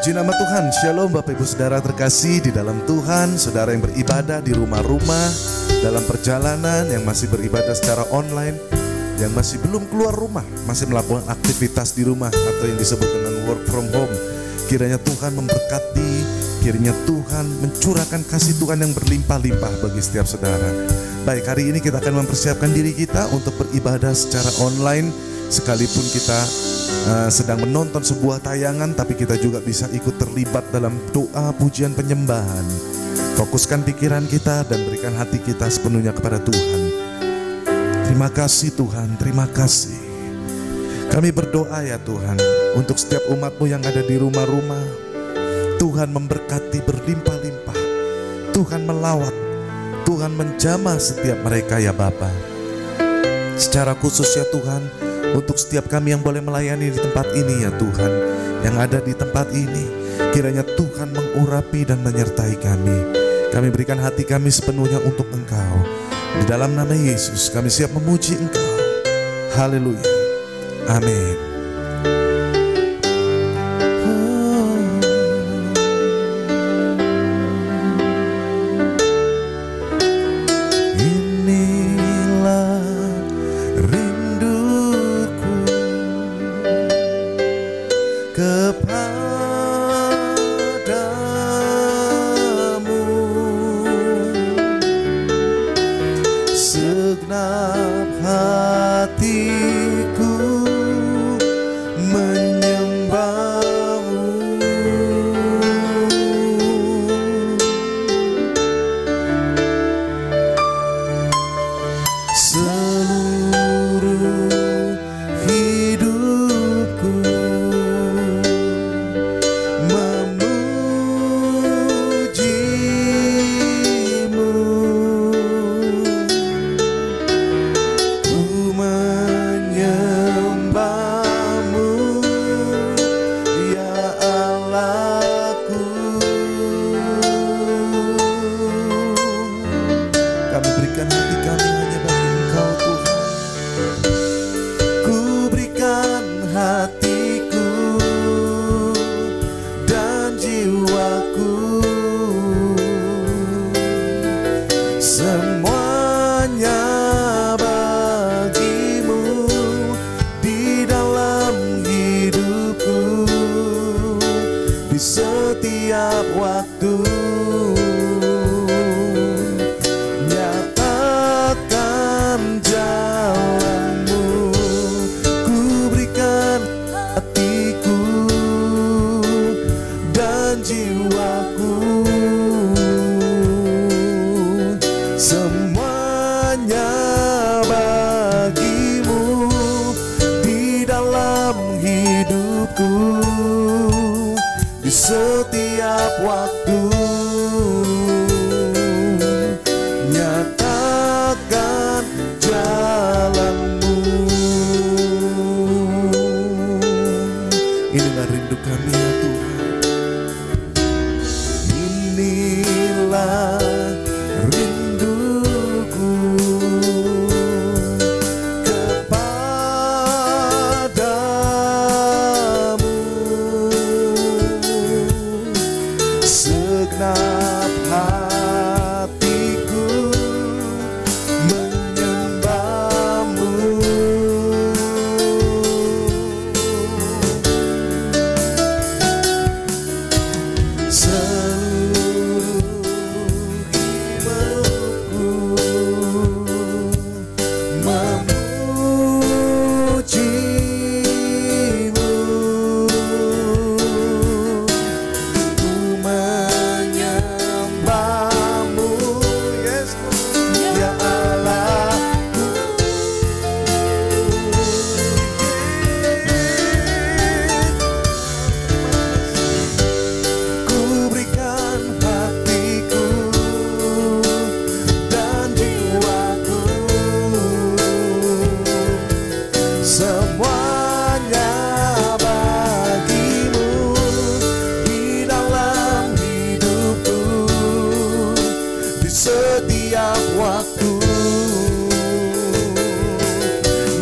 Puji nama Tuhan. Shalom Bapak Ibu Saudara terkasih di dalam Tuhan. Saudara yang beribadah di rumah-rumah, dalam perjalanan, yang masih beribadah secara online, yang masih belum keluar rumah, masih melakukan aktivitas di rumah atau yang disebut dengan work from home. Kiranya Tuhan memberkati, kiranya Tuhan mencurahkan kasih Tuhan yang berlimpah-limpah bagi setiap saudara. Baik, hari ini kita akan mempersiapkan diri kita untuk beribadah secara online. Sekalipun kita sedang menonton sebuah tayangan, tapi kita juga bisa ikut terlibat dalam doa, pujian, penyembahan. Fokuskan pikiran kita dan berikan hati kita sepenuhnya kepada Tuhan. Terima kasih Tuhan, terima kasih. Kami berdoa ya Tuhan, untuk setiap umat-Mu yang ada di rumah-rumah. Tuhan memberkati berlimpah-limpah. Tuhan melawat, Tuhan menjamah setiap mereka ya Bapa. Secara khusus ya Tuhan, untuk setiap kami yang boleh melayani di tempat ini ya Tuhan, yang ada di tempat ini, kiranya Tuhan mengurapi dan menyertai kami. Kami berikan hati kami sepenuhnya untuk Engkau. Di dalam nama Yesus kami siap memuji Engkau. Haleluya. Amin.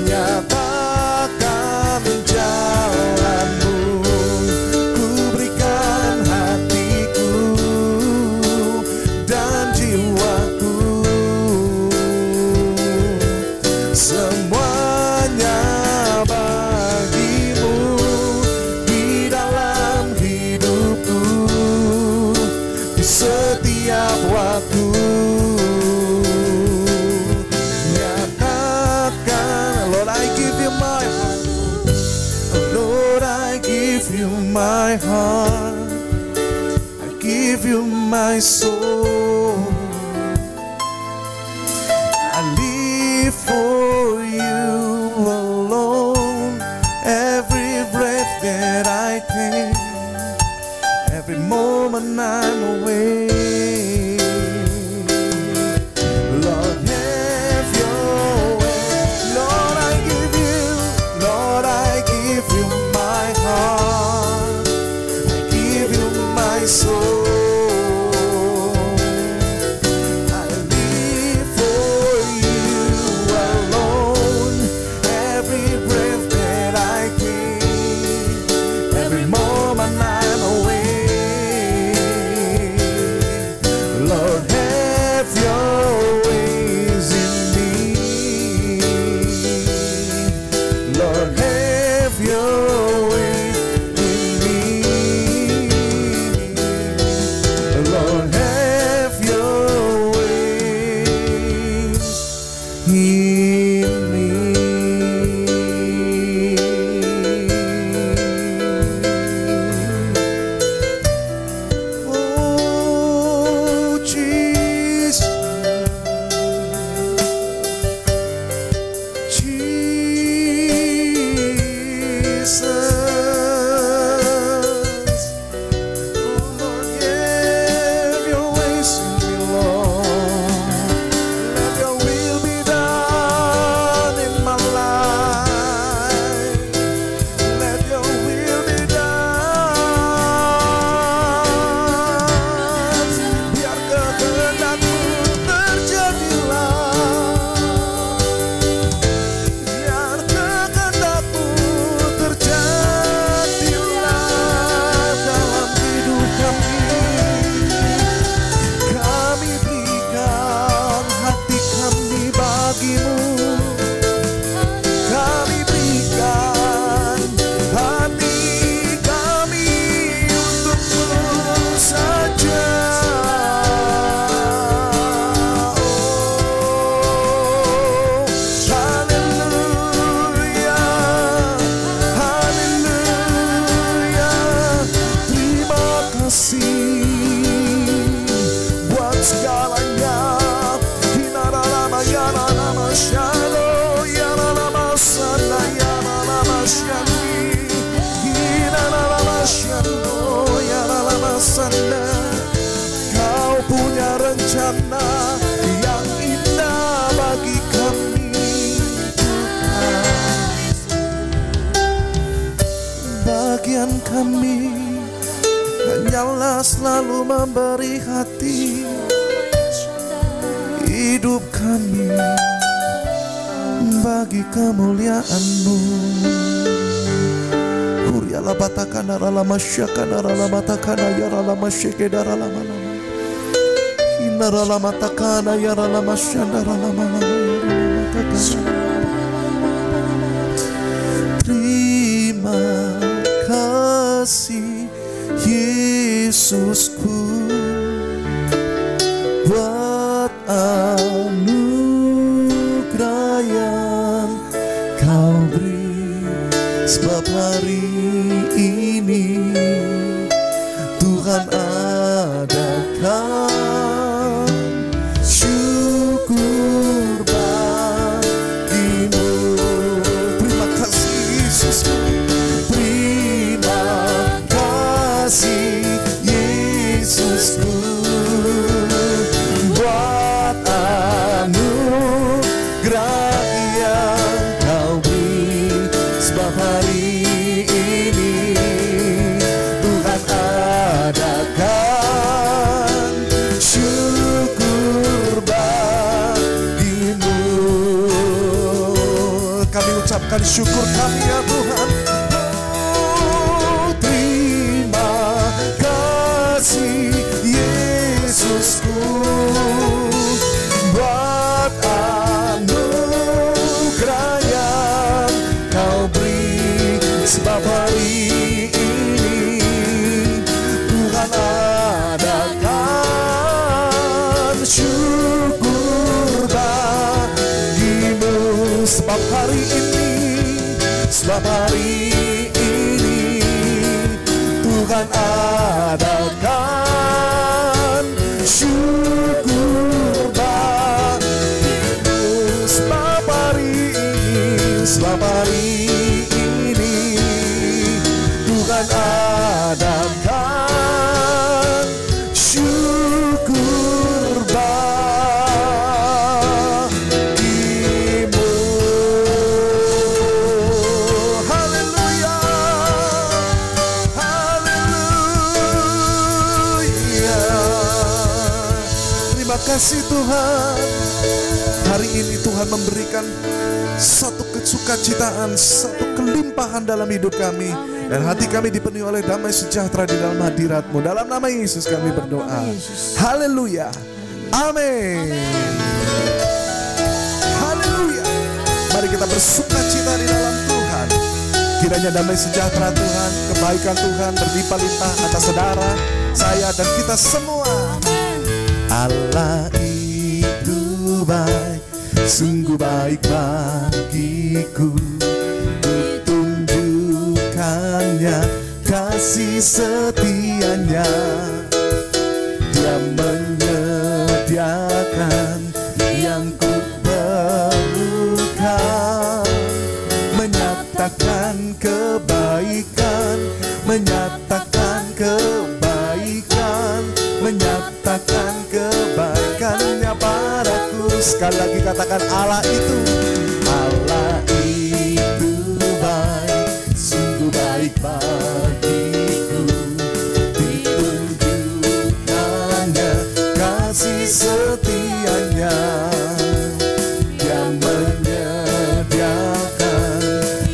Nyatakan jalanmu, ku berikan when I'm away. Lord, have your way. Lord, I give you my heart. I give you my soul. I live for you alone. Every breath that I give, every moment I'm away. Lord, have your ways in me. Lord, have your way in me. Lord, have your ways in me. Oh, Jesus, Jesus. Oh, Lord, have your ways in me, Lord. Let your will be done in my life. Let your will be done. Biar kehendakmu terjadilah. Biar kehendakmu terjadilah dalam hidup kami. Kami berikan hati kami bagimu. Kami berikan hati kami untukmu saja. Oh, haleluya, haleluya. Terima kasih buat segalanya. Hinaralama yaralama shalo yaralama sana yaralama shani. Hinaralama shalo yaralama sana. Kau punya rencana yang indah bagi kami, Tuhan. Bagian kami hanyalah selalu memberi hati hidup kami bagi kemuliaan-Mu. Huriala batakana ralama syakana ralama takana ya ralama syekeda ralama lama. Hina ralama takana ya ralama syanda ralama lama ya ralama takana. Terima kasih Yesusku buat anugerah yang Kau beri. Sebab hari ini Tuhan adakan syukur bagimu. Terima kasih Yesusku. Terima kasih Yesusku buat anugerah yang Kau beri. Sebab hari ini Tuhan adakan syukur bagimu. Kami ucapkan syukur kami ya Tuhan. Oh, terima kasih Yesusku buat anugerah yang Kau beri. Sebab hari ini Tuhan adakan syukur bagimu. Sebab hari ini Tuhan adakan syukur bagimu. Sebab hari ini Tuhan adakan kasih Tuhan. Hari ini Tuhan memberikan satu kesukacitaan, satu kelimpahan dalam hidup kami. Dan hati kami dipenuhi oleh damai sejahtera di dalam hadirat-Mu. Dalam nama Yesus kami berdoa. Haleluya. Amin. Haleluya. Mari kita bersukacita di dalam Tuhan. Kiranya damai sejahtera Tuhan, kebaikan Tuhan berlimpah-limpah atas saudara, saya dan kita semua. Allah itu baik, sungguh baik bagiku. Ditunjukkannya kasih setianya. Dia menyediakan yang ku perlukan, menyatakan kebaikan, menyatakan kebaikan, menyatakan kebaikannya padaku. Sekali lagi katakan, Allah itu baik, sungguh baik bagiku. Ditunjukkannya kasih setianya. Dia menyediakan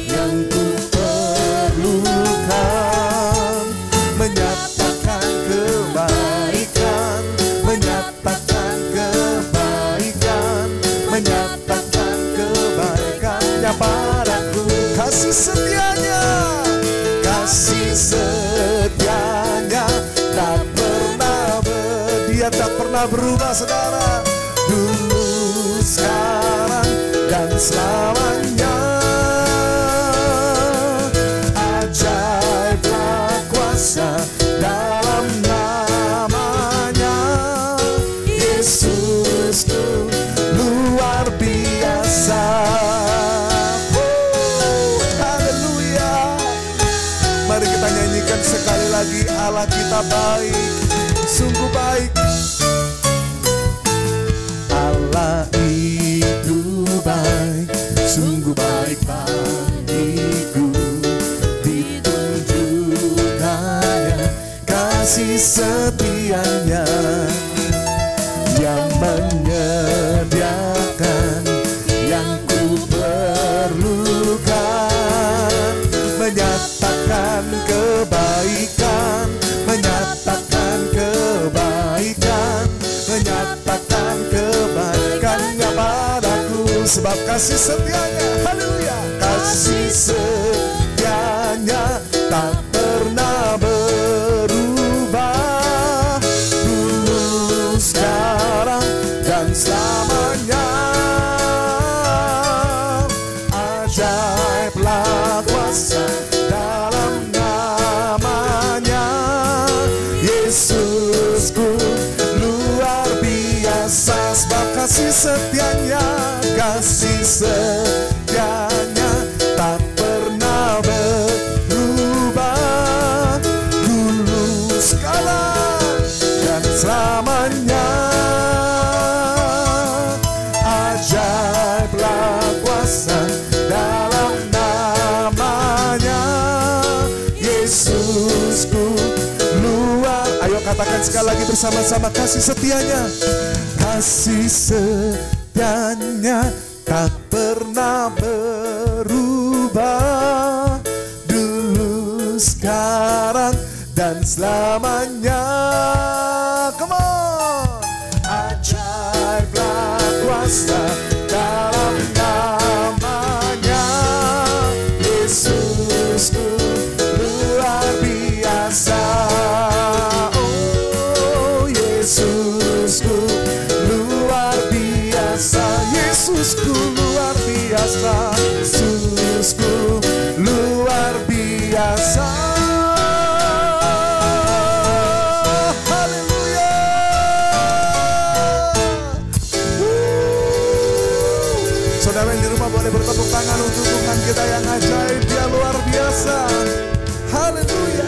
yang ku perlukan, menyatakan kebaikan, menyatakan kebaikan, menyatakan kebaikannya padaku. Kasih setianya, kasih setianya tak pernah dia tak pernah berubah saudara. Dulu, sekarang, dan selamanya. Ajaiblah kuasa dalam namanya. Yesusku luar biasa. Haleluya. Mari kita nyanyikan sekali lagi, Allah kita baik, sungguh baik. Allah itu baik, sungguh baik bagiku. Ditunjukkannya kasih setianya. Yang menyediakan yang ku perlukan, menyatakan kebaikan, menyatakan kebaikan, menyatakan kebaikannya padaku. Sebab kasih setianya, haleluya, kasih setianya tak pernah berubah. Dulu, sekarang, dan selamanya. Ajaiblah kuasa dalam namanya. Yesusku luar biasa. Sebab kasih setianya, kasih setianya tak pernah berubah. Dulu, sekarang, dan selamanya. Ajaiblah kuasa dalam namanya. Yesusku luar. Ayo katakan sekali lagi bersama-sama, kasih setianya, kasih setianya tak pernah berubah. Dulu, sekarang, dan selamanya. Come on. Ajaiblah kuasa dalam namanya. Yesusku luar biasa. Oh, Yesusku luar biasa. Yesusku luar biasa. Yesusku luar biasa. Haleluya. Saudara yang di rumah boleh bertepuk tangan untuk Tuhan kita yang ajaib, Dia luar biasa. Haleluya.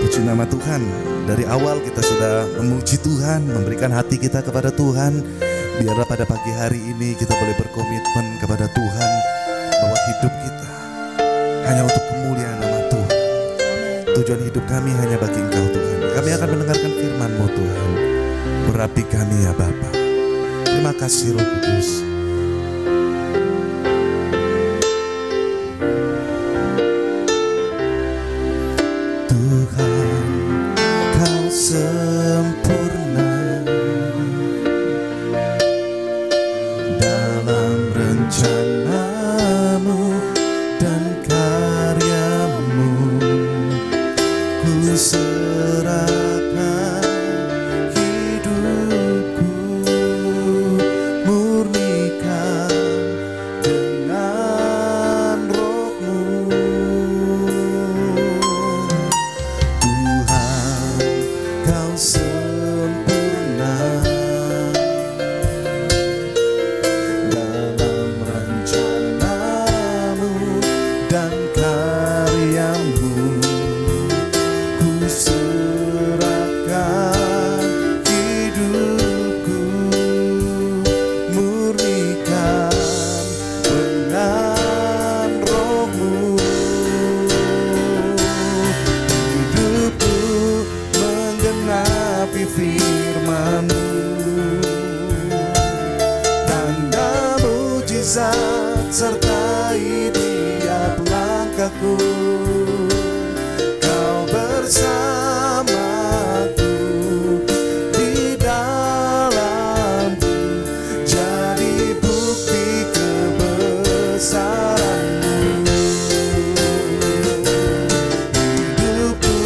Puji nama Tuhan. Dari awal kita sudah memuji Tuhan, memberikan hati kita kepada Tuhan. Biarlah pada pagi hari ini kita boleh berkomitmen kepada Tuhan bahwa hidup kita hanya untuk kemuliaan nama Tuhan. tujuan hidup kami hanya bagi Engkau Tuhan. Kami akan mendengarkan firman-Mu Tuhan. Berapi kami ya Bapa. Terima kasih Roh Kudus. Tuhan, Kau sempurna dalam rencana-Mu dan karya-Mu. Ku serahkan hidupku, murnikan dengan Roh-Mu. Tuhan, Kau sempurna dalam rencana-Mu dan karya-Mu. Ku serahkan hidupku, murnikan dengan Roh-Mu. Hidupku menggenapi firman-Mu, tanda mujizat sertai tiap langkahku. Kau bersamaku di dalamku, jadi bukti kebesaran-Mu. Hidupku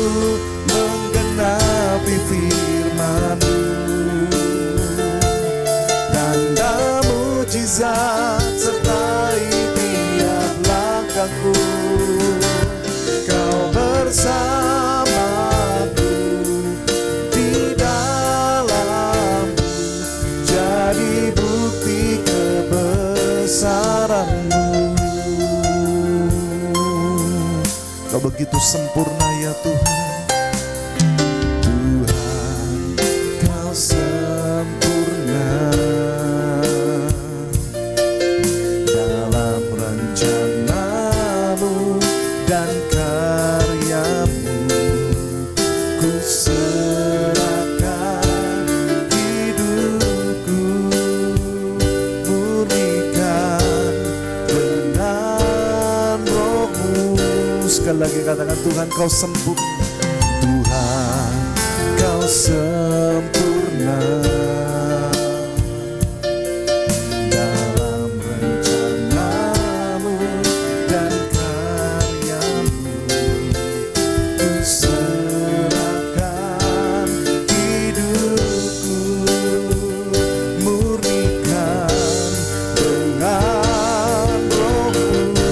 menggenapi firman-Mu, tanda mujizat sertai tiap langkahku. Kau bersamaku di dalamku, jadi bukti kebesaran-Mu. Kau begitu sempurna ya Tuhan. Tuhan, Kau sempurna dalam rencana-Mu dan karya-Mu. Ku serahkan hidupku, murnikan dengan Roh-Mu. Sekali lagi katakan, Tuhan Kau sempurna. Tuhan, Kau sempurna dalam rencana-Mu dan karya-Mu. Ku serahkan hidupku, murnikan dengan Roh-Mu.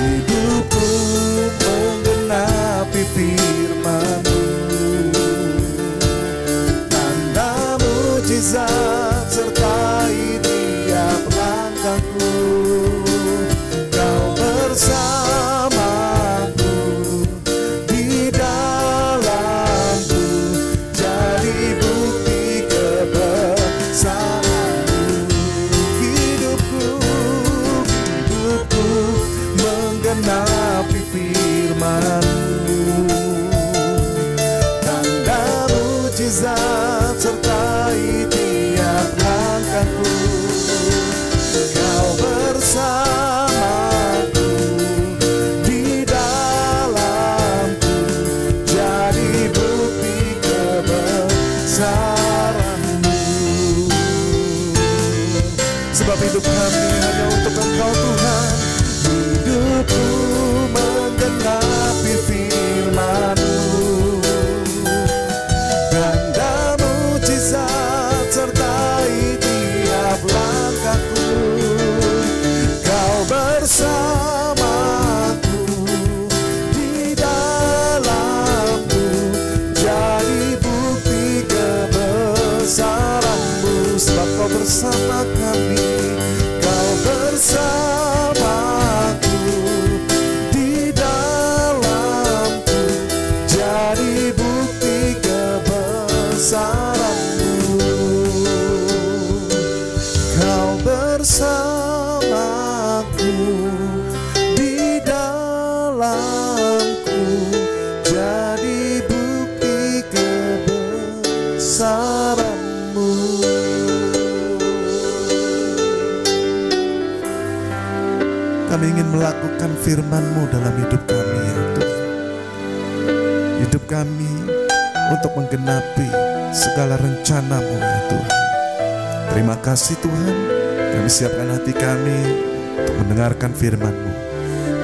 Hidupku menggenapi firman-Mu, tanda mujizat sertai tiap langkahku. Kau bersamaku di dalamku, jadi bukti kebesaran-Mu. Hidupku menggenapi firman-Mu, tanda mujizat sertai tiap langkahku. Kau bersamaku di dalamku, jadi bukti kebesaran-Mu. Sebab hidup kami hanya untuk Engkau Tuhan. Hidupku menggenapi firman-Mu, tanda mujizat sertai tiap langkahku. Kau bersamaku di dalamku, jadi bukti kebesaran-Mu. Sebab Kau bersama kami, Kau bersamaku di dalamku, jadi bukti kebesaran-Mu. Kau bersamaku di dalam kebesaran-Mu. Kami ingin melakukan firman-Mu dalam hidup kami ya Tuhan. Hidup kami untuk menggenapi segala rencana-Mu ya Tuhan. Terima kasih Tuhan, kami siapkan hati kami untuk mendengarkan firman-Mu.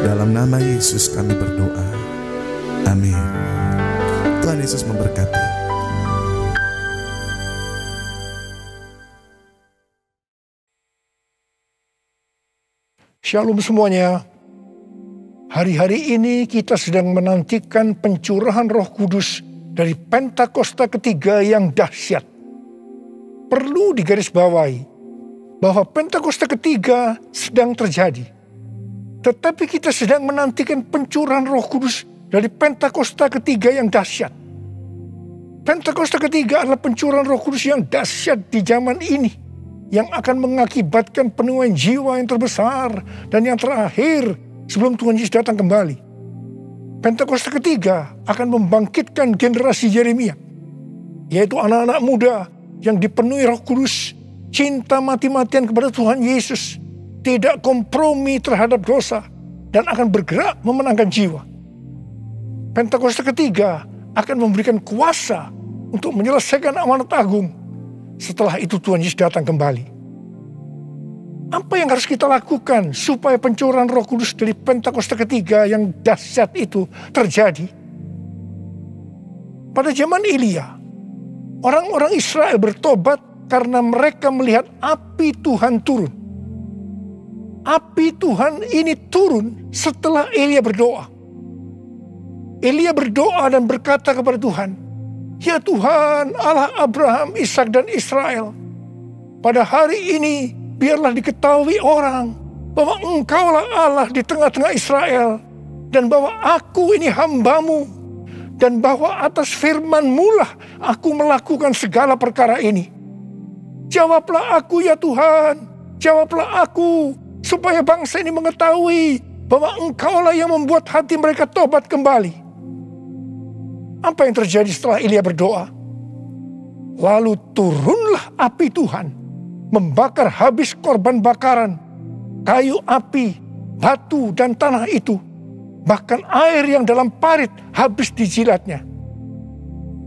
Dalam nama Yesus kami berdoa. Amin. Tuhan Yesus memberkati. Shalom semuanya. Hari-hari ini kita sedang menantikan pencurahan Roh Kudus dari Pentakosta ketiga yang dahsyat. Perlu digarisbawahi bahwa Pentakosta ketiga sedang terjadi. Tetapi kita sedang menantikan pencurahan Roh Kudus dari Pentakosta ketiga yang dahsyat. Pentakosta ketiga adalah pencurahan Roh Kudus yang dahsyat di zaman ini, yang akan mengakibatkan penuaian jiwa yang terbesar dan yang terakhir sebelum Tuhan Yesus datang kembali. Pentakosta ketiga akan membangkitkan generasi Yeremia, yaitu anak-anak muda yang dipenuhi Roh Kudus, cinta mati-matian kepada Tuhan Yesus, tidak kompromi terhadap dosa, dan akan bergerak memenangkan jiwa. Pentakosta ketiga akan memberikan kuasa untuk menyelesaikan amanat agung. Setelah itu Tuhan Yesus datang kembali. Apa yang harus kita lakukan supaya pencurahan Roh Kudus dari Pentakosta ketiga yang dahsyat itu terjadi? Pada zaman Elia, orang-orang Israel bertobat karena mereka melihat api Tuhan turun. Api Tuhan ini turun setelah Elia berdoa. Elia berdoa dan berkata kepada Tuhan, "Ya Tuhan, Allah Abraham, Ishak dan Israel, pada hari ini biarlah diketahui orang bahwa Engkaulah Allah di tengah-tengah Israel, dan bahwa aku ini hamba-Mu, dan bahwa atas firman-Mu lah aku melakukan segala perkara ini. Jawablah aku ya Tuhan, jawablah aku, supaya bangsa ini mengetahui bahwa Engkaulah yang membuat hati mereka tobat kembali." Apa yang terjadi setelah Elia berdoa? Lalu turunlah api Tuhan, membakar habis korban bakaran, kayu api, batu dan tanah itu. Bahkan air yang dalam parit habis dijilatnya.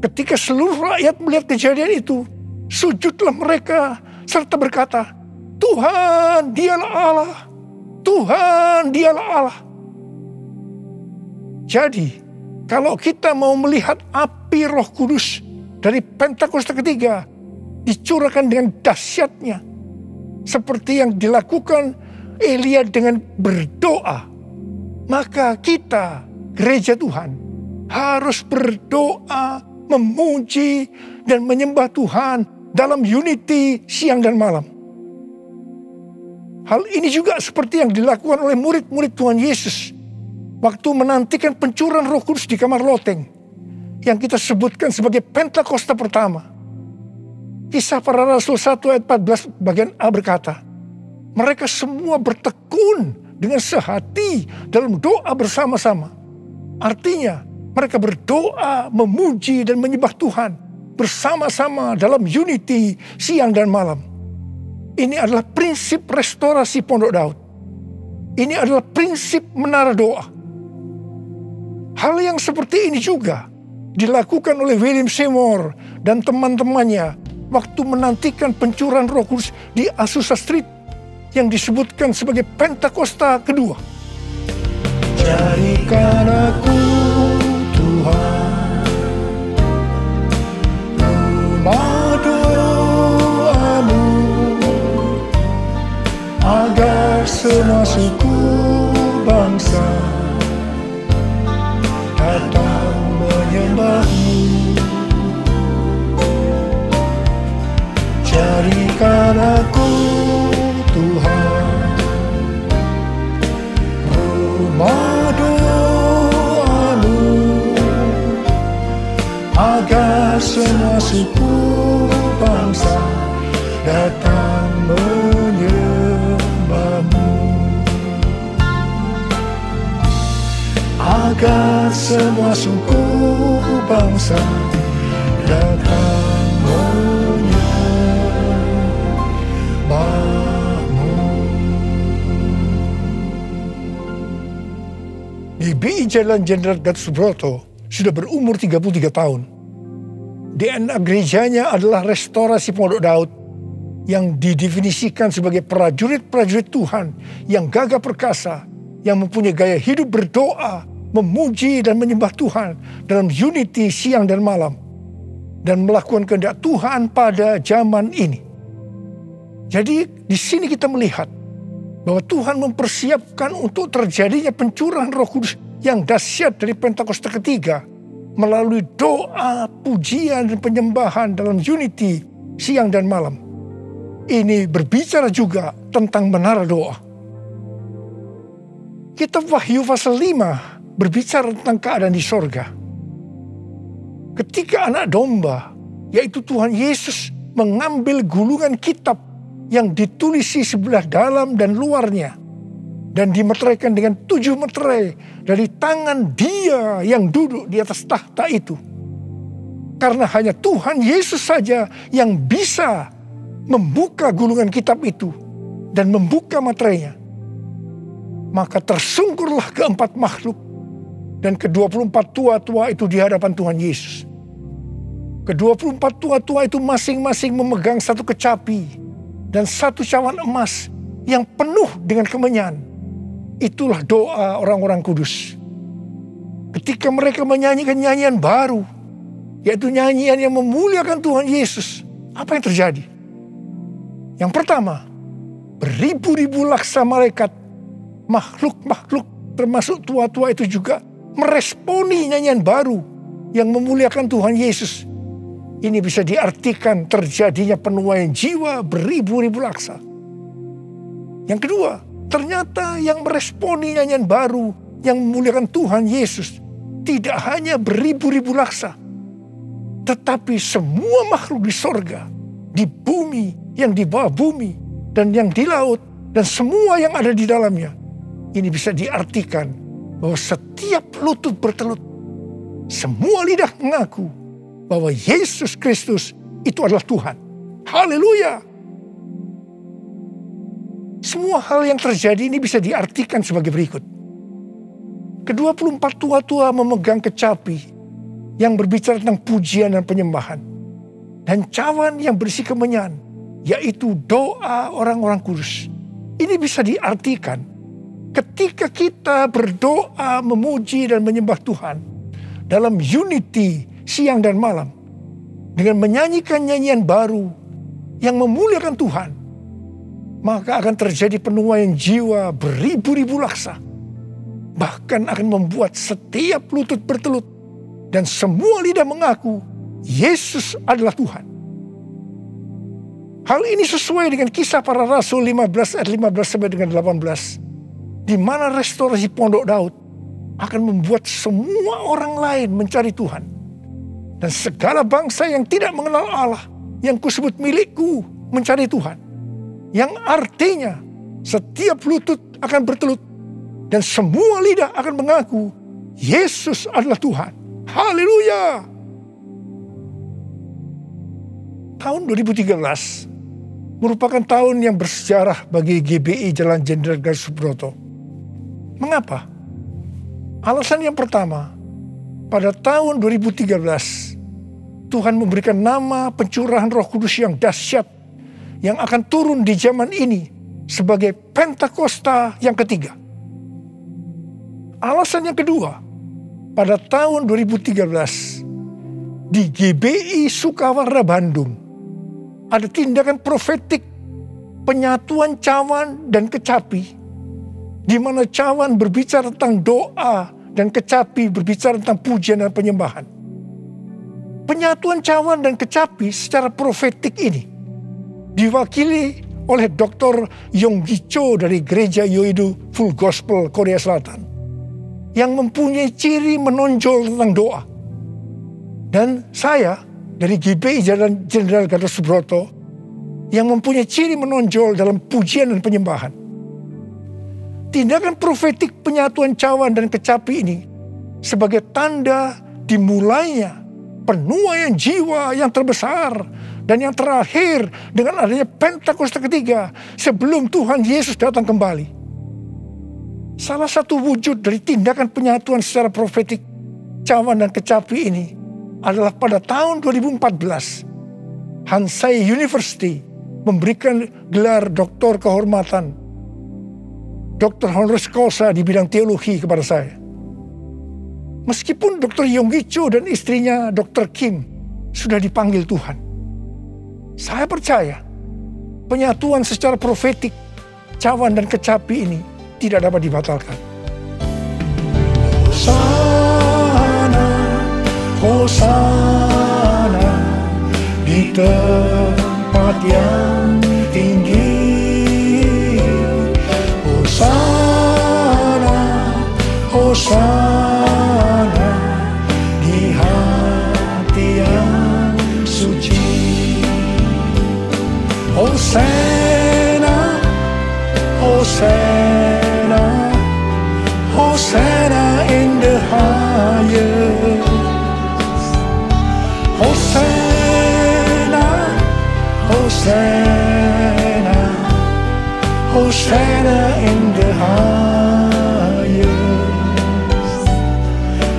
Ketika seluruh rakyat melihat kejadian itu, sujudlah mereka serta berkata, "Tuhan, Dialah Allah. Tuhan, Dialah Allah." Jadi, kalau kita mau melihat api Roh Kudus dari Pentakosta ketiga dicurahkan dengan dahsyatnya, seperti yang dilakukan Elia dengan berdoa, maka kita, gereja Tuhan, harus berdoa, memuji, dan menyembah Tuhan dalam unity siang dan malam. Hal ini juga seperti yang dilakukan oleh murid-murid Tuhan Yesus waktu menantikan pencurahan Roh Kudus di kamar loteng, yang kita sebutkan sebagai Pentakosta pertama. Kisah Para Rasul 1 ayat 14 bagian A berkata, mereka semua bertekun dengan sehati dalam doa bersama-sama. Artinya, mereka berdoa, memuji dan menyembah Tuhan bersama-sama dalam unity siang dan malam. Ini adalah prinsip restorasi Pondok Daud. Ini adalah prinsip menara doa. Hal yang seperti ini juga dilakukan oleh William Seymour dan teman-temannya waktu menantikan pencurahan Roh Kudus di Azusa Street yang disebutkan sebagai Pentakosta kedua. Jadikan aku Tuhan rumah doa-Mu, agar semua suku bangsa datang menyembah-Mu. Jadikan aku Tuhan rumah doa-Mu, agar semua suku bangsa datang menyembah-Mu. Agar semua suku bangsa datang Jalan Jenderal Gatot Subroto sudah berumur 33 tahun. DNA gerejanya adalah restorasi Pondok Daud yang didefinisikan sebagai prajurit-prajurit Tuhan yang gagah perkasa, yang mempunyai gaya hidup berdoa, memuji dan menyembah Tuhan dalam unity siang dan malam, dan melakukan kehendak Tuhan pada zaman ini. Jadi di sini kita melihat bahwa Tuhan mempersiapkan untuk terjadinya pencurahan Roh Kudus yang dahsyat dari Pentakosta ketiga melalui doa, pujian, dan penyembahan dalam unity siang dan malam. Ini berbicara juga tentang menara doa. Kitab Wahyu pasal 5 berbicara tentang keadaan di sorga. Ketika anak domba, yaitu Tuhan Yesus, mengambil gulungan kitab yang ditulisi sebelah dalam dan luarnya, dan dimeteraikan dengan 7 meterai dari tangan Dia yang duduk di atas tahta itu. Karena hanya Tuhan Yesus saja yang bisa membuka gulungan kitab itu dan membuka meterainya. Maka tersungkurlah keempat makhluk dan ke-24 tua-tua itu di hadapan Tuhan Yesus. Ke-24 tua-tua itu masing-masing memegang satu kecapi dan satu cawan emas yang penuh dengan kemenyan. Itulah doa orang-orang kudus. Ketika mereka menyanyikan nyanyian baru, yaitu nyanyian yang memuliakan Tuhan Yesus, apa yang terjadi? Yang pertama, beribu-ribu laksa malaikat, makhluk-makhluk termasuk tua-tua itu juga meresponi nyanyian baru yang memuliakan Tuhan Yesus. Ini bisa diartikan terjadinya penuaian jiwa beribu-ribu laksa. Yang kedua, ternyata yang meresponi nyanyian baru yang memuliakan Tuhan Yesus tidak hanya beribu-ribu laksa, tetapi semua makhluk di sorga, di bumi, yang di bawah bumi, dan yang di laut, dan semua yang ada di dalamnya. Ini bisa diartikan bahwa setiap lutut bertelut, semua lidah mengaku bahwa Yesus Kristus itu adalah Tuhan. Haleluya! Semua hal yang terjadi ini bisa diartikan sebagai berikut. Ke-24 tua-tua memegang kecapi yang berbicara tentang pujian dan penyembahan. Dan cawan yang berisi kemenyan, yaitu doa orang-orang kudus. Ini bisa diartikan ketika kita berdoa, memuji dan menyembah Tuhan dalam unity siang dan malam, dengan menyanyikan nyanyian baru yang memuliakan Tuhan, maka akan terjadi penuaian jiwa beribu-ribu laksa. Bahkan akan membuat setiap lutut bertelut dan semua lidah mengaku Yesus adalah Tuhan. Hal ini sesuai dengan Kisah Para Rasul 15 ayat 15 sampai dengan 18, di mana restorasi Pondok Daud akan membuat semua orang lain mencari Tuhan. Dan segala bangsa yang tidak mengenal Allah, yang kusebut milikku, mencari Tuhan. Yang artinya setiap lutut akan bertelut dan semua lidah akan mengaku Yesus adalah Tuhan. Haleluya! Tahun 2013 merupakan tahun yang bersejarah bagi GBI Jalan Jenderal Gatot Subroto. Mengapa? Alasan yang pertama, pada tahun 2013 Tuhan memberikan nama pencurahan Roh Kudus yang dahsyat yang akan turun di zaman ini sebagai Pentakosta yang ketiga. Alasan yang kedua, pada tahun 2013 di GBI Sukawarna Bandung ada tindakan profetik penyatuan cawan dan kecapi, di mana cawan berbicara tentang doa dan kecapi berbicara tentang pujian dan penyembahan. Penyatuan cawan dan kecapi secara profetik ini diwakili oleh Dr. Yonggi Cho dari Gereja Yoido Full Gospel Korea Selatan, yang mempunyai ciri menonjol tentang doa. Dan saya dari GBI Jalan Jenderal Gatot Subroto yang mempunyai ciri menonjol dalam pujian dan penyembahan. Tindakan profetik penyatuan cawan dan kecapi ini sebagai tanda dimulainya penuaian jiwa yang terbesar dan yang terakhir dengan adanya Pentakosta ketiga sebelum Tuhan Yesus datang kembali. Salah satu wujud dari tindakan penyatuan secara profetik cawan dan kecapi ini adalah pada tahun 2014, Hansai University memberikan gelar doktor kehormatan, doktor honoris causa di bidang teologi kepada saya. Meskipun Dr. Yonggi Cho dan istrinya Dr. Kim sudah dipanggil Tuhan, saya percaya penyatuan secara profetik cawan dan kecapi ini tidak dapat dibatalkan. Hosana, Hosana di tempat yang tinggi. Hosana, Hosana di hati yang suci. Hosana, Hosana, Hosana in the highest. Hosana, Hosana, Hosana in the highest.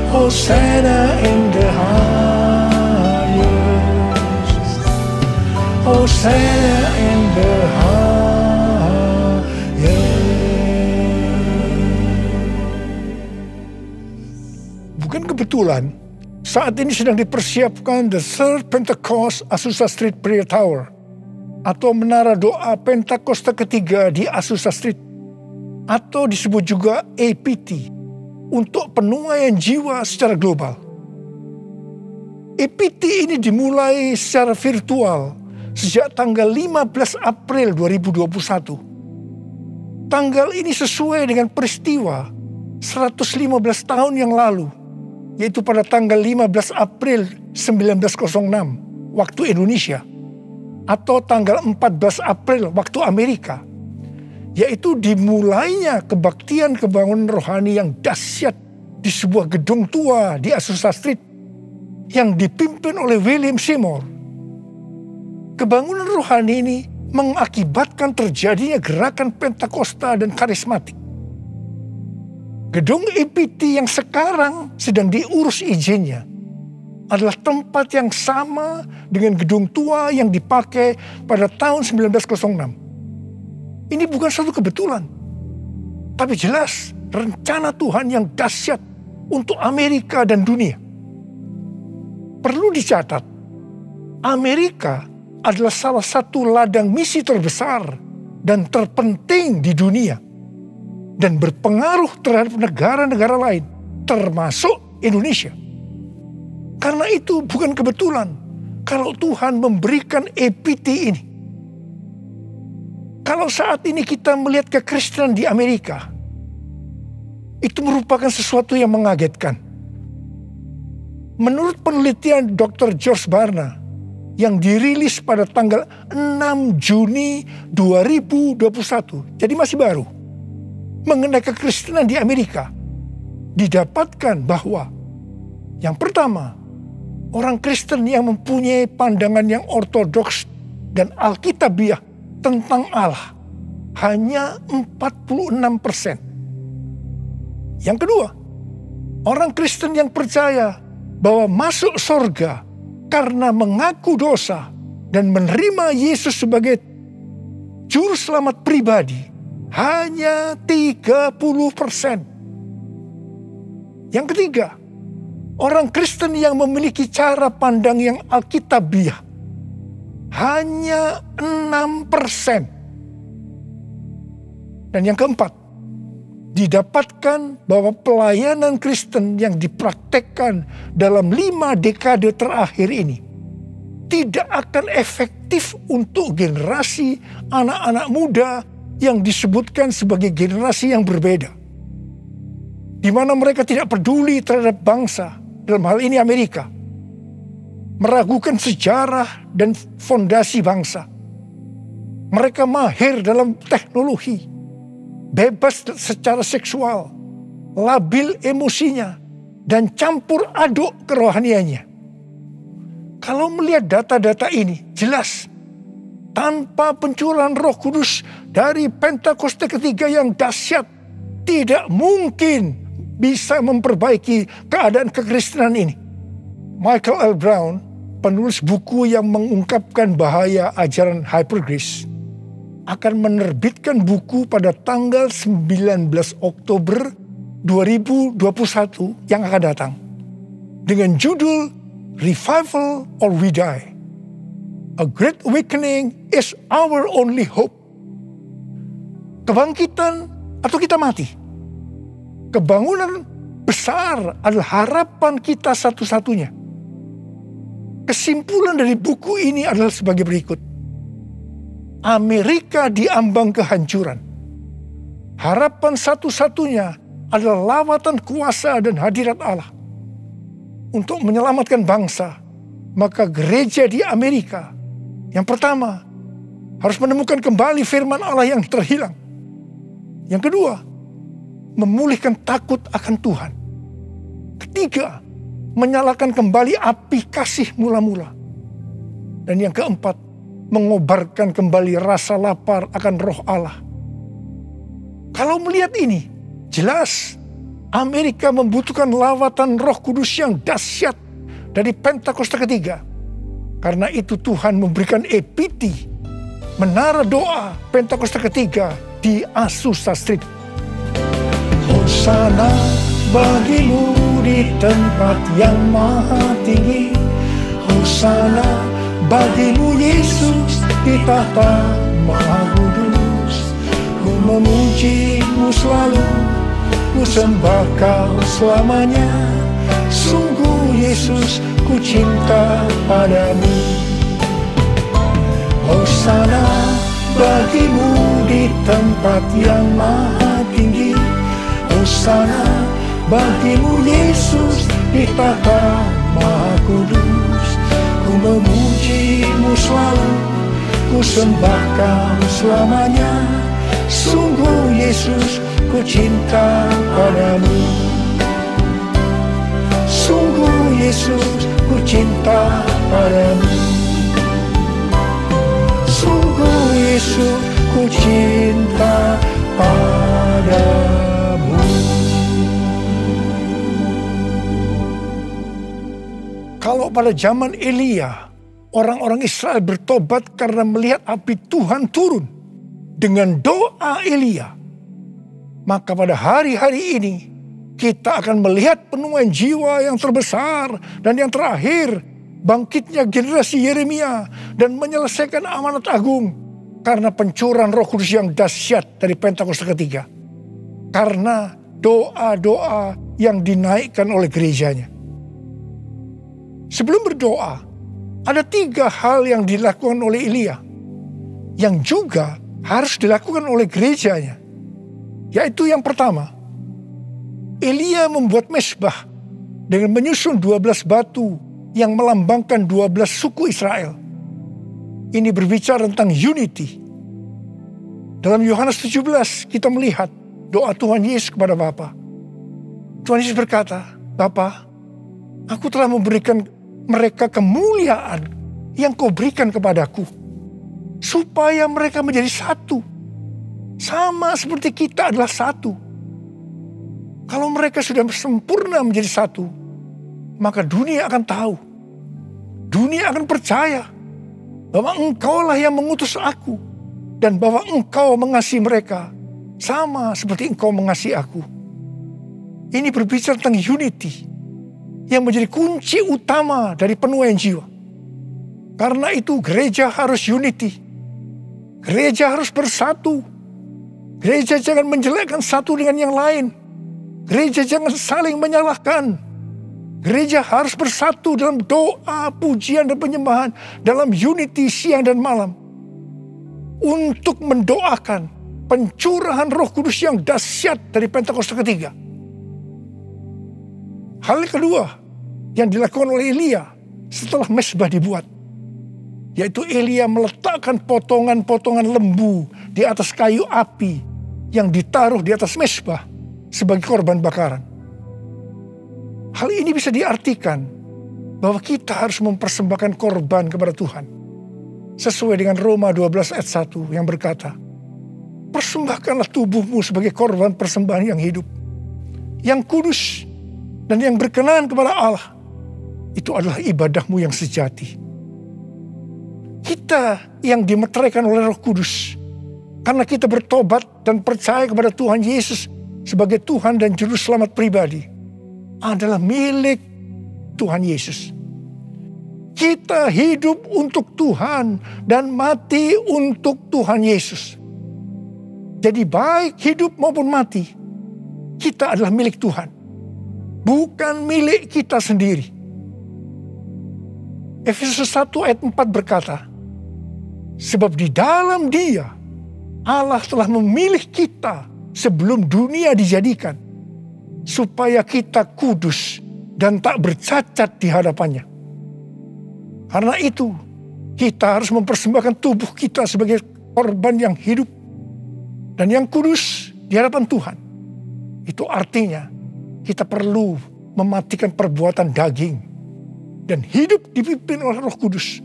Hosana in the highest. Hosana in the highest. Bukan kebetulan saat ini sedang dipersiapkan The Third Pentecost Azusa Street Prayer Tower atau menara doa Pentakosta ketiga di Azusa Street, atau disebut juga APT, untuk penuaian jiwa secara global. APT ini dimulai secara virtual sejak tanggal 15 April 2021. Tanggal ini sesuai dengan peristiwa 115 tahun yang lalu, yaitu pada tanggal 15 April 1906 waktu Indonesia, atau tanggal 14 April waktu Amerika, yaitu dimulainya kebaktian kebangunan rohani yang dahsyat di sebuah gedung tua di Azusa Street yang dipimpin oleh William Seymour. Kebangunan rohani ini mengakibatkan terjadinya gerakan Pentakosta dan karismatik. Gedung APT yang sekarang sedang diurus izinnya adalah tempat yang sama dengan gedung tua yang dipakai pada tahun 1906. Ini bukan suatu kebetulan, tapi jelas rencana Tuhan yang dahsyat untuk Amerika dan dunia. Perlu dicatat, Amerika adalah salah satu ladang misi terbesar dan terpenting di dunia, dan berpengaruh terhadap negara-negara lain, termasuk Indonesia. Karena itu bukan kebetulan kalau Tuhan memberikan APT ini. Kalau saat ini kita melihat kekristenan di Amerika, itu merupakan sesuatu yang mengagetkan. Menurut penelitian Dr. George Barna yang dirilis pada tanggal 6 Juni 2021, jadi masih baru, mengenai kekristenan di Amerika, didapatkan bahwa yang pertama, orang Kristen yang mempunyai pandangan yang ortodoks dan alkitabiah tentang Allah hanya 46%. Yang kedua, orang Kristen yang percaya bahwa masuk surga karena mengaku dosa dan menerima Yesus sebagai juru selamat pribadi hanya 30%. Yang ketiga, orang Kristen yang memiliki cara pandang yang alkitabiah hanya 6%. Dan yang keempat, didapatkan bahwa pelayanan Kristen yang dipraktekkan dalam 5 dekade terakhir ini tidak akan efektif untuk generasi anak-anak muda yang disebutkan sebagai generasi yang berbeda, di mana mereka tidak peduli terhadap bangsa, dalam hal ini Amerika, meragukan sejarah dan fondasi bangsa. Mereka mahir dalam teknologi, bebas secara seksual, labil emosinya, dan campur aduk kerohaniannya. Kalau melihat data-data ini, jelas tanpa pencurahan Roh Kudus dari Pentakosta ketiga yang dahsyat tidak mungkin bisa memperbaiki keadaan kekristenan ini. Michael L. Brown, penulis buku yang mengungkapkan bahaya ajaran hypergrace, akan menerbitkan buku pada tanggal 19 Oktober 2021 yang akan datang dengan judul Revival or We Die. A Great Awakening is our only hope. Kebangkitan atau kita mati. Kebangunan besar adalah harapan kita satu-satunya. Kesimpulan dari buku ini adalah sebagai berikut. Amerika diambang kehancuran. Harapan satu-satunya adalah lawatan kuasa dan hadirat Allah. Untuk menyelamatkan bangsa, maka gereja di Amerika yang pertama harus menemukan kembali firman Allah yang terhilang. Yang kedua, memulihkan takut akan Tuhan. Ketiga, menyalakan kembali api kasih mula-mula. Dan yang keempat, mengobarkan kembali rasa lapar akan roh Allah. Kalau melihat ini, jelas Amerika membutuhkan lawatan Roh Kudus yang dahsyat dari Pentakosta ketiga. Karena itu Tuhan memberikan EPT, menara doa Pentakosta ketiga di Azusa Street. Hosana bagimu di tempat yang maha tinggi. Hosana bagimu Yesus di tahta maha kudus. Ku memujimu selalu, ku sembah kau selamanya. Sungguh Yesus ku cinta padamu. Hosana bagimu di tempat yang maha tinggi. Hosana bagimu Yesus di tahta maha kudus. Ku memujimu selalu, ku sembah kau selamanya. Sungguh Yesus ku cinta padamu. Sungguh Yesus ku cinta padamu. Sungguh Yesus ku cinta padamu. Kalau pada zaman Elia, orang-orang Israel bertobat karena melihat api Tuhan turun dengan doa Elia, maka pada hari-hari ini kita akan melihat penuaian jiwa yang terbesar dan yang terakhir, bangkitnya generasi Yeremia dan menyelesaikan amanat agung karena pencurahan Roh Kudus yang dahsyat dari Pentakosta ketiga. Karena doa-doa yang dinaikkan oleh gerejanya. Sebelum berdoa, ada 3 hal yang dilakukan oleh Elia yang juga harus dilakukan oleh gerejanya. Yaitu yang pertama, Elia membuat mezbah dengan menyusun 12 batu yang melambangkan 12 suku Israel. Ini berbicara tentang unity. Dalam Yohanes 17 kita melihat doa Tuhan Yesus kepada Bapa. Tuhan Yesus berkata, Bapa, aku telah memberikan mereka kemuliaan yang kau berikan kepadaku, supaya mereka menjadi satu. Sama seperti kita adalah satu. Kalau mereka sudah sempurna menjadi satu, maka dunia akan tahu. Dunia akan percaya bahwa engkaulah yang mengutus aku. Dan bahwa engkau mengasihi mereka sama seperti engkau mengasihi aku. Ini berbicara tentang unity yang menjadi kunci utama dari penuaian jiwa. Karena itu gereja harus unity. Gereja harus bersatu. Gereja jangan menjelekkan satu dengan yang lain. Gereja jangan saling menyalahkan. Gereja harus bersatu dalam doa, pujian, dan penyembahan. Dalam unity siang dan malam. Untuk mendoakan pencurahan Roh Kudus yang dahsyat dari Pentakosta ketiga. Hal kedua yang dilakukan oleh Elia setelah mezbah dibuat, yaitu Elia meletakkan potongan-potongan lembu di atas kayu api yang ditaruh di atas mezbah sebagai korban bakaran. Hal ini bisa diartikan bahwa kita harus mempersembahkan korban kepada Tuhan. Sesuai dengan Roma 12 ayat 1 yang berkata, persembahkanlah tubuhmu sebagai korban persembahan yang hidup, yang kudus, dan yang berkenan kepada Allah. Itu adalah ibadahmu yang sejati. Kita yang dimeteraikan oleh Roh Kudus, karena kita bertobat dan percaya kepada Tuhan Yesus sebagai Tuhan dan Juru Selamat pribadi, adalah milik Tuhan Yesus. Kita hidup untuk Tuhan dan mati untuk Tuhan Yesus. Jadi baik hidup maupun mati, kita adalah milik Tuhan, bukan milik kita sendiri. Efesus 1 ayat 4 berkata, sebab di dalam Dia Allah telah memilih kita sebelum dunia dijadikan, supaya kita kudus dan tak bercacat di hadapannya. Karena itu, kita harus mempersembahkan tubuh kita sebagai korban yang hidup dan yang kudus di hadapan Tuhan. Itu artinya kita perlu mematikan perbuatan daging dan hidup dipimpin oleh Roh Kudus,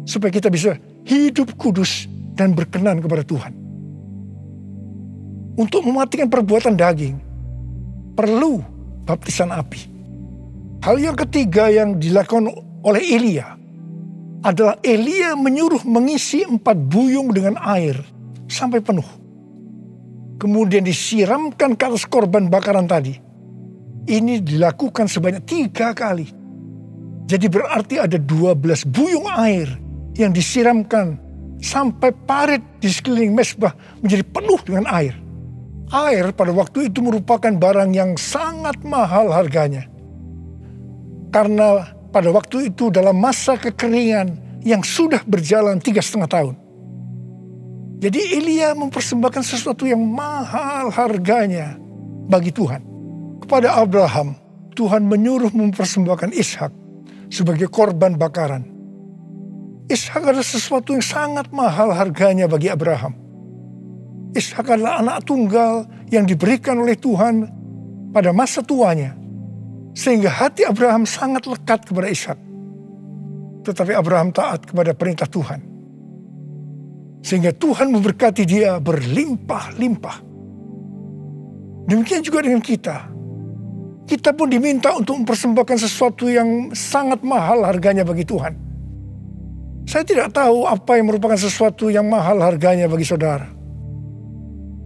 supaya kita bisa hidup kudus dan berkenan kepada Tuhan. Untuk mematikan perbuatan daging, perlu baptisan api. Hal yang ketiga yang dilakukan oleh Elia adalah Elia menyuruh mengisi 4 buyung dengan air sampai penuh. Kemudian disiramkan ke atas korban bakaran tadi. Ini dilakukan sebanyak 3 kali. Jadi berarti ada 12 buyung air yang disiramkan sampai parit di sekeliling mezbah menjadi penuh dengan air. Air pada waktu itu merupakan barang yang sangat mahal harganya. Karena pada waktu itu dalam masa kekeringan yang sudah berjalan 3,5 tahun. Jadi Elia mempersembahkan sesuatu yang mahal harganya bagi Tuhan. Kepada Abraham, Tuhan menyuruh mempersembahkan Ishak sebagai korban bakaran. Ishak adalah sesuatu yang sangat mahal harganya bagi Abraham. Ishak adalah anak tunggal yang diberikan oleh Tuhan pada masa tuanya, sehingga hati Abraham sangat lekat kepada Ishak. Tetapi Abraham taat kepada perintah Tuhan, sehingga Tuhan memberkati dia berlimpah-limpah. Demikian juga dengan kita. Kita pun diminta untuk mempersembahkan sesuatu yang sangat mahal harganya bagi Tuhan. Saya tidak tahu apa yang merupakan sesuatu yang mahal harganya bagi saudara.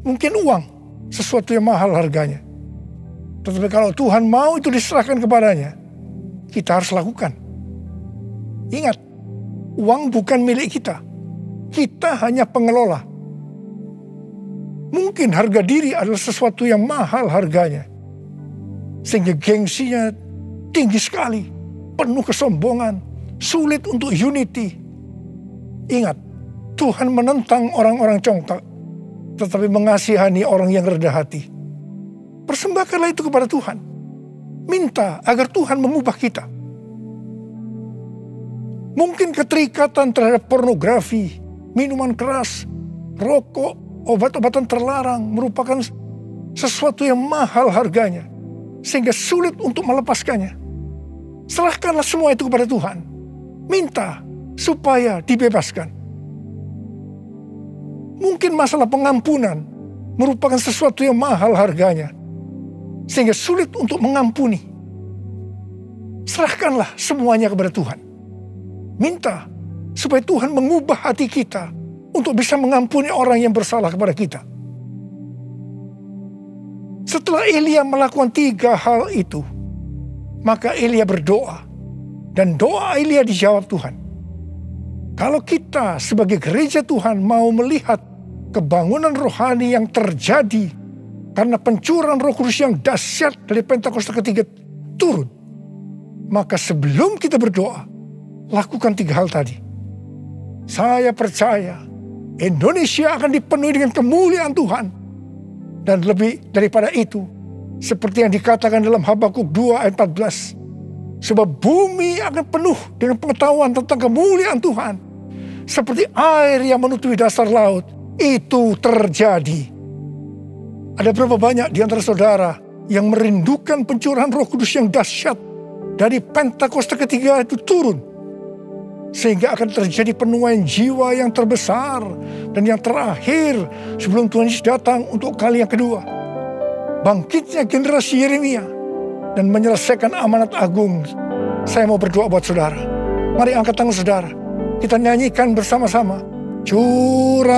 Mungkin uang, sesuatu yang mahal harganya. Tetapi kalau Tuhan mau itu diserahkan kepadanya, kita harus lakukan. Ingat, uang bukan milik kita. Kita hanya pengelola. Mungkin harga diri adalah sesuatu yang mahal harganya, sehingga gengsinya tinggi sekali, penuh kesombongan, sulit untuk unity. Ingat, Tuhan menentang orang-orang congkak, tetapi mengasihani orang yang rendah hati. Persembahkanlah itu kepada Tuhan. Minta agar Tuhan mengubah kita. Mungkin keterikatan terhadap pornografi, minuman keras, rokok, obat-obatan terlarang merupakan sesuatu yang mahal harganya, sehingga sulit untuk melepaskannya. Serahkanlah semua itu kepada Tuhan. Minta supaya dibebaskan. Mungkin masalah pengampunan merupakan sesuatu yang mahal harganya, sehingga sulit untuk mengampuni. Serahkanlah semuanya kepada Tuhan. Minta supaya Tuhan mengubah hati kita untuk bisa mengampuni orang yang bersalah kepada kita. Setelah Elia melakukan 3 hal itu, maka Elia berdoa, dan doa Elia dijawab Tuhan. Kalau kita sebagai gereja Tuhan mau melihat kebangunan rohani yang terjadi karena pencurahan Roh Kudus yang dahsyat dari Pentakosta ketiga turun, maka sebelum kita berdoa, lakukan 3 hal tadi. Saya percaya Indonesia akan dipenuhi dengan kemuliaan Tuhan. Dan lebih daripada itu, seperti yang dikatakan dalam Habakuk 2 ayat 14. Sebab bumi akan penuh dengan pengetahuan tentang kemuliaan Tuhan. Seperti air yang menutupi dasar laut, itu terjadi. Ada berapa banyak di antara saudara yang merindukan pencurahan Roh Kudus yang dahsyat dari Pentakosta ketiga itu turun, Sehingga akan terjadi penuaian jiwa yang terbesar dan yang terakhir sebelum Tuhan Yesus datang untuk kali yang kedua. Bangkitnya generasi Yeremia dan menyelesaikan amanat agung. Saya mau berdoa buat saudara. Mari angkat tangan saudara. Kita nyanyikan bersama-sama. Curahkanlah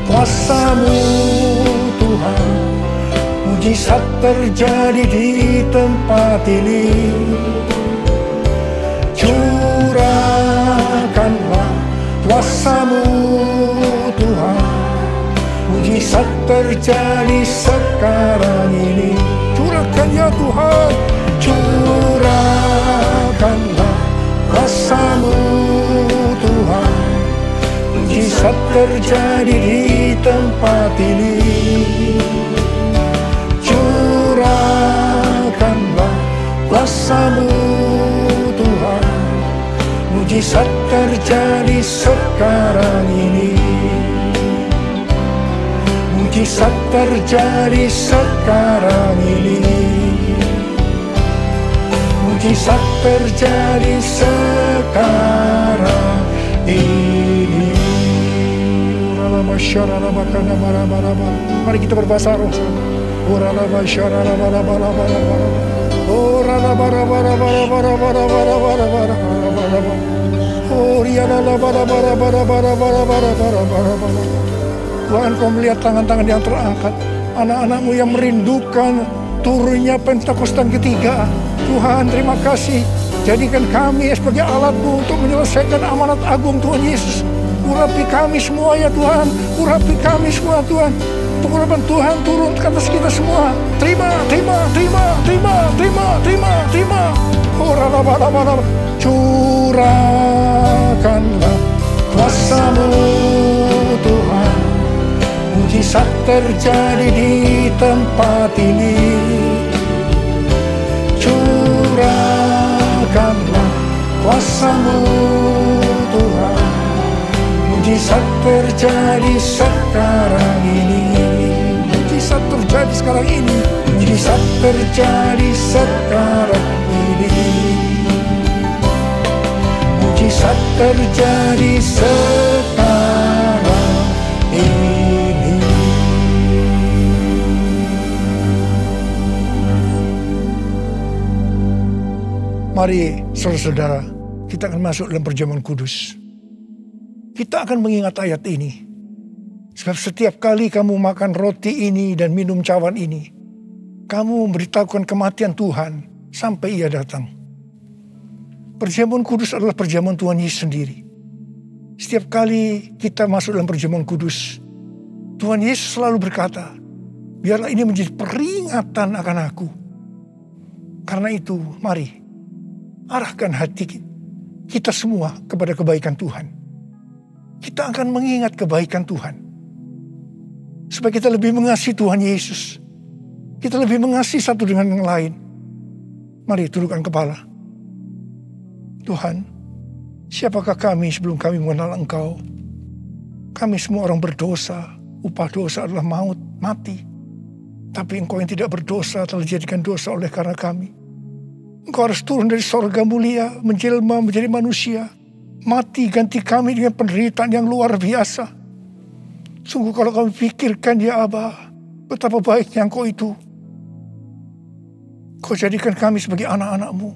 kuasa-Mu Tuhan. Mujizat terjadi di tempat ini. Curahkanlah kuasa-Mu Tuhan. Mujizat terjadi sekarang ini. Curahkan ya Tuhan. Curahkanlah kuasa-Mu Tuhan. Mujizat terjadi di tempat ini. Curahkanlah kuasa-Mu Tuhan. Mujizat terjadi sekarang ini. Mujizat terjadi sekarang ini. Mujizat terjadi sekarang ini. Mari kita berbahasa roh. Tuhan, Kau melihat tangan-tangan yang terangkat, anak-anak-Mu yang merindukan turunnya Pentakosta ketiga. Tuhan, terima kasih. Jadikan kami sebagai alat-Mu untuk menyelesaikan amanat agung Tuhan Yesus. Urapi kami semua ya Tuhan. Urapi kami semua Tuhan. Pengurapan Tuhan turun ke atas kita semua. Terima, terima, terima, terima, terima, terima, terima. Curahkanlah kuasa-Mu Tuhan. Mujizat terjadi di tempat ini. Curahkanlah kuasa-Mu Tuhan. Mujizat terjadi sekarang ini. Mujizat terjadi sekarang ini. Mujizat terjadi sekarang ini. Mujizat terjadi sekarang ini. Mari saudara-saudara, kita akan masuk dalam perjamuan kudus. Kita akan mengingat ayat ini. Sebab setiap kali kamu makan roti ini dan minum cawan ini, kamu memberitahukan kematian Tuhan sampai Ia datang. Perjamuan kudus adalah perjamuan Tuhan Yesus sendiri. Setiap kali kita masuk dalam perjamuan kudus, Tuhan Yesus selalu berkata, biarlah ini menjadi peringatan akan aku. Karena itu, mari arahkan hati kita semua kepada kebaikan Tuhan. Kita akan mengingat kebaikan Tuhan. Supaya kita lebih mengasihi Tuhan Yesus. Kita lebih mengasihi satu dengan yang lain. Mari tundukkan kepala. Tuhan, siapakah kami sebelum kami mengenal Engkau? Kami semua orang berdosa. Upah dosa adalah maut, mati. Tapi Engkau yang tidak berdosa telah dijadikan dosa oleh karena kami. Engkau harus turun dari sorga mulia, menjelma menjadi manusia. Mati ganti kami dengan penderitaan yang luar biasa. Sungguh kalau kami pikirkan ya Aba, betapa baiknya Engkau itu. Kau jadikan kami sebagai anak-anak-Mu.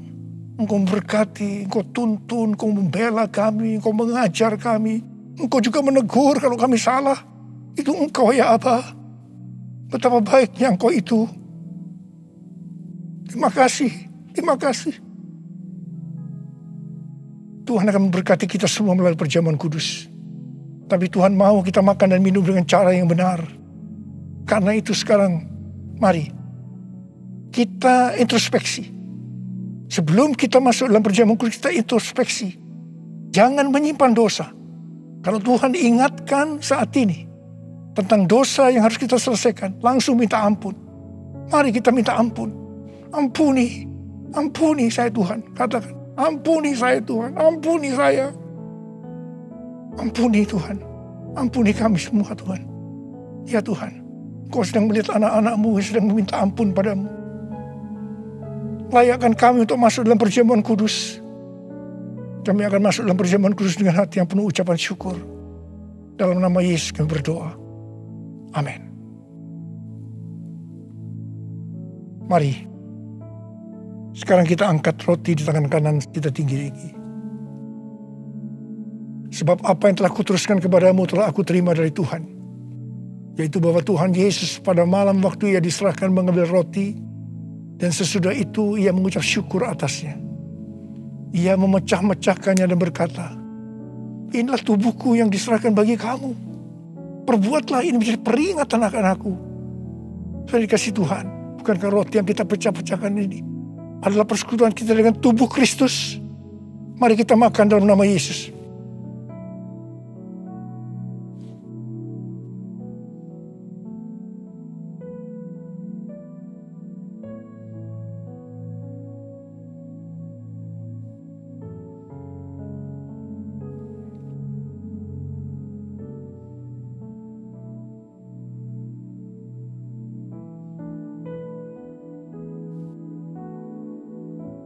Engkau memberkati, Engkau tuntun, Engkau membela kami, Engkau mengajar kami. Engkau juga menegur kalau kami salah. Itu Engkau ya Aba. Betapa baiknya Engkau itu. Terima kasih, terima kasih. Tuhan akan memberkati kita semua melalui perjamuan kudus. Tapi Tuhan mau kita makan dan minum dengan cara yang benar. Karena itu sekarang, mari kita introspeksi. Sebelum kita masuk dalam perjamuan kudus, kita introspeksi. Jangan menyimpan dosa. Kalau Tuhan ingatkan saat ini tentang dosa yang harus kita selesaikan, langsung minta ampun. Mari kita minta ampun. Ampuni, ampuni saya Tuhan. Katakan. Ampuni saya Tuhan, ampuni saya. Ampuni Tuhan, ampuni kami semua Tuhan. Ya Tuhan, Kau sedang melihat anak-anak-Mu yang sedang meminta ampun padamu. Layakkan kami untuk masuk dalam perjamuan kudus. Kami akan masuk dalam perjamuan kudus dengan hati yang penuh ucapan syukur. Dalam nama Yesus kami berdoa. Amin. Mari, sekarang kita angkat roti di tangan kanan kita tinggi-tinggi. Sebab apa yang telah kuteruskan kepadamu telah aku terima dari Tuhan. Yaitu bahwa Tuhan Yesus pada malam waktu ia diserahkan mengambil roti. Dan sesudah itu ia mengucap syukur atasnya. Ia memecah-mecahkannya dan berkata, inilah tubuhku yang diserahkan bagi kamu. Perbuatlah ini menjadi peringatan akan aku. Saya dikasih Tuhan. Bukankah roti yang kita pecah-pecahkan ini adalah persekutuan kita dengan tubuh Kristus? Mari kita makan dalam nama Yesus.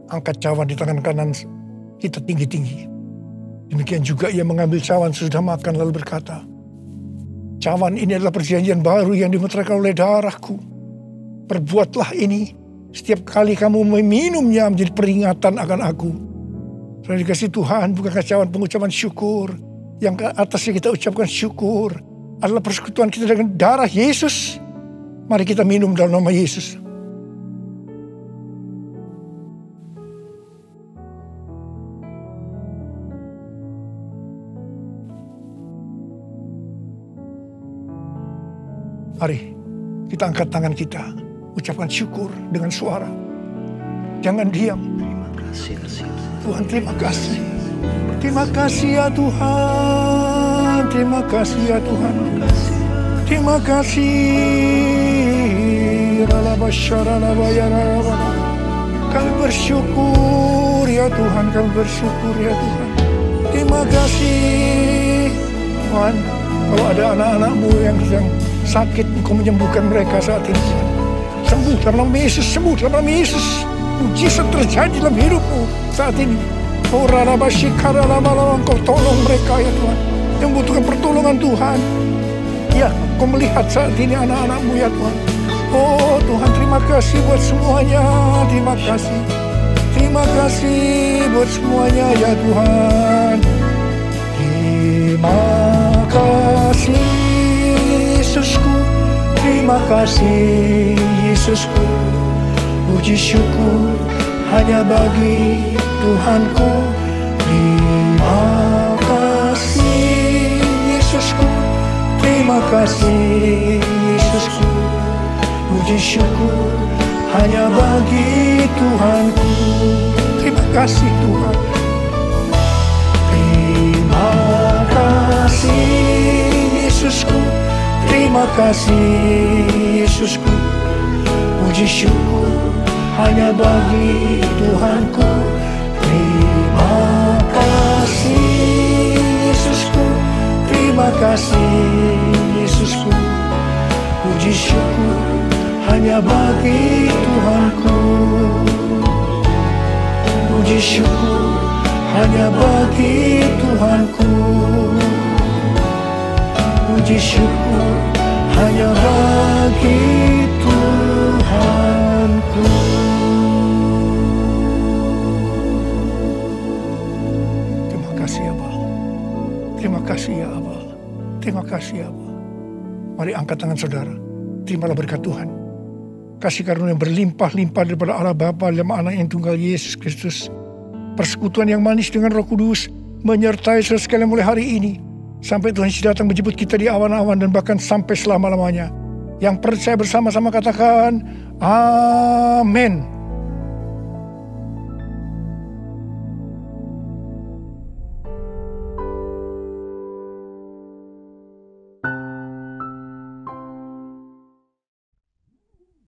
Angkat cawan di tangan kanan kita tinggi-tinggi. Demikian juga ia mengambil cawan sesudah makan lalu berkata, cawan ini adalah perjanjian baru yang dimeteraikan oleh darahku. Perbuatlah ini setiap kali kamu meminumnya menjadi peringatan akan aku. Saudara dikasih Tuhan, bukankah cawan pengucapan syukur yang ke atasnya kita ucapkan syukur adalah persekutuan kita dengan darah Yesus. Mari kita minum dalam nama Yesus. Mari kita angkat tangan kita, ucapkan syukur dengan suara. Jangan diam. Tuhan terima kasih. Terima kasih ya Tuhan. Terima kasih ya Tuhan. Terima kasih. Kami bersyukur ya Tuhan. Kami bersyukur ya Tuhan. Terima kasih Tuhan. Kalau ada anak-anakmu yang sedang sakit, Engkau menyembuhkan mereka saat ini. Sembuh dalam nama Yesus, sembuh dalam nama Yesus. Mujizat terjadi dalam hidupmu saat ini. Engkau tolong mereka ya Tuhan, yang membutuhkan pertolongan Tuhan. Ya, Engkau melihat saat ini anak-anakmu ya Tuhan. Oh Tuhan, terima kasih buat semuanya. Terima kasih. Terima kasih buat semuanya ya Tuhan. Terima kasih Yesusku, terima kasih Yesusku. Puji syukur hanya bagi Tuhanku. Terima kasih Yesusku, terima kasih Yesusku. Puji syukur hanya bagi Tuhanku. Terima kasih Tuhan. Terima kasih Yesusku, terima kasih Yesusku. Puji syukur hanya bagi Tuhanku. Terima kasih Yesusku, terima kasih Yesusku. Puji syukur hanya bagi Tuhanku. Puji syukur hanya bagi Tuhanku. Puji syukur hanya bagi Tuhanku. Terima kasih ya Bapa. Terima kasih ya Bapa. Terima kasih ya Bapa. Mari angkat tangan saudara. Terimalah berkat Tuhan. Kasih karunia yang berlimpah-limpah daripada Allah Bapa dalam Anak yang tunggal Yesus Kristus. Persekutuan yang manis dengan Roh Kudus menyertai saudara sekalian mulai hari ini sampai Tuhan Yesus datang menjemput kita di awan-awan dan bahkan sampai selama-lamanya. Yang percaya bersama-sama katakan amin.